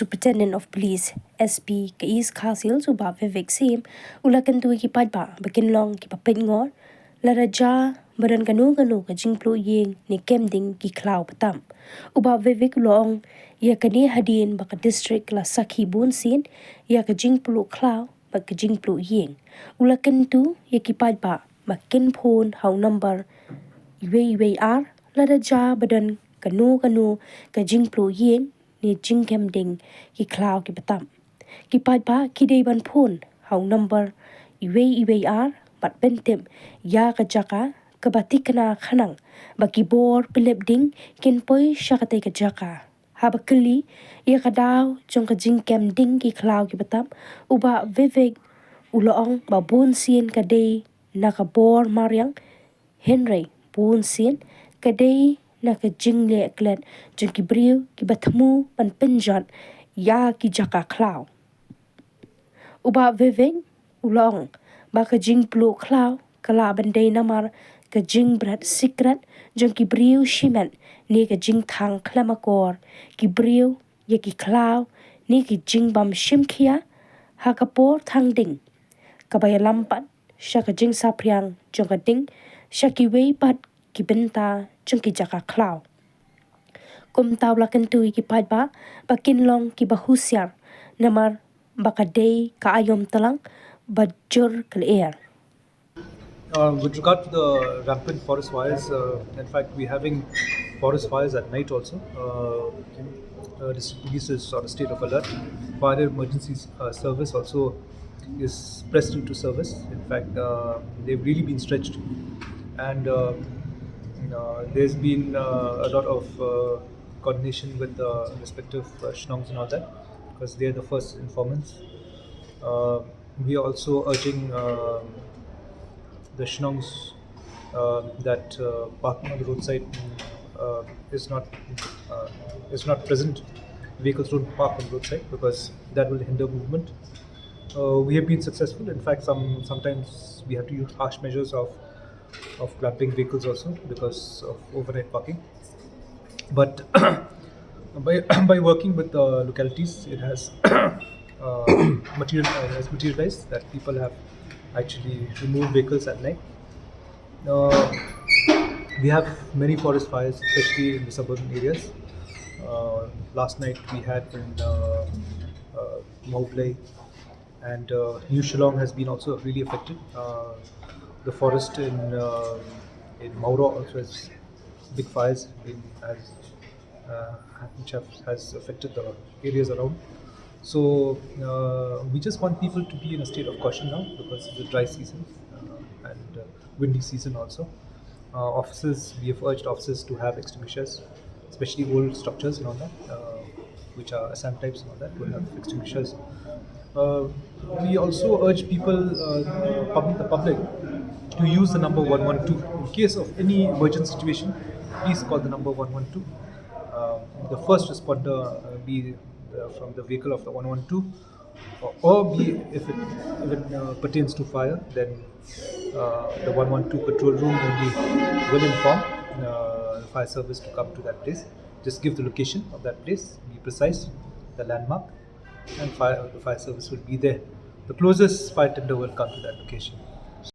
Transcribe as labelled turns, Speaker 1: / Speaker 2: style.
Speaker 1: Superintendent of Police SP EKH Kasil Suba Vivek Sim ulakan tu ki padba bakin long ki peitngor la raja badan kanu ka jingpluh yeng ni kemding ki khlaw patam uba Vivek long ya kani hadin baka district la sakhi bun sin ya ka jingpluh khlaw baka jingpluh yeng ulakan tu ya ki padba bakin phone hau number iwe la raja badan kanu ka jingpluh yeng ni jingkemding ki khlaw ki patam ki padba ki dei ban phone hau number iwe bat bentem ya ka jaka ka batikna khanang baki bor pelepding kin poi shakate ka jaka haba kali ya ka daw jong ka jingkemding ki khlaw ki patam uba Vivek uloong ba bun sien ka dei na ka bor mariang Henry bun sien ka dei na ka jingle klet jong ki briu ki batmu pan penjat ya ki jaka khlaw uba Vivek ulong ba ka jingpluh khlaw kala bandai namar ka jingbrat sikrat jong ki briu shimen ni ka jingthang klamakor ki briu ya ki khlaw ni ki jingbam shimkhia ha ka por thang ding kabaya lampat shaka jing sapriang jong ka ding shaki wei pat ki benta jong ki jaka khlaw kum taw la kan tu ki padba bakin long ki bahusyar namar baka dei ka ayom talang bajur kal
Speaker 2: With regard to the rampant forest fires, in fact, we're having forest fires at night also. District Police is on a state of alert. Fire emergency service also is pressed into service. In fact, they've really been stretched, and there's been a lot of coordination with the respective shnongs and all that, because they're the first informants. We are also urging the shnongs that parking on the roadside uh, is not uh, is not present. Vehicles don't park on the roadside because that will hinder movement. We have been successful. In fact, sometimes we have to use harsh measures of clamping vehicles also because of overnight parking. But by working with the localities, it has materialized that people have actually removed vehicles at night. Uh, we have many forest fires, especially in the suburban areas. Last night we had in Mowbray, and New Shillong has been also really affected. The forest in Mauro also has big fires uh, has affected the areas around. So we just want people to be in a state of caution now because it's a dry season and windy season also. Officers, we have urged officers to have extinguishers, especially old structures and all that, which are Assam types and all that, to have extinguishers. Uh, we also urge people, the public, to use the number 112 in case of any emergency situation. Please call the number 112. The first responder be from the vehicle of the 112, or be if it pertains to fire, then the 112 control room only will inform the fire service to come to that place. Just give the location of that place, be precise, the landmark, and the fire service will be there. The closest fire tender will come to that location.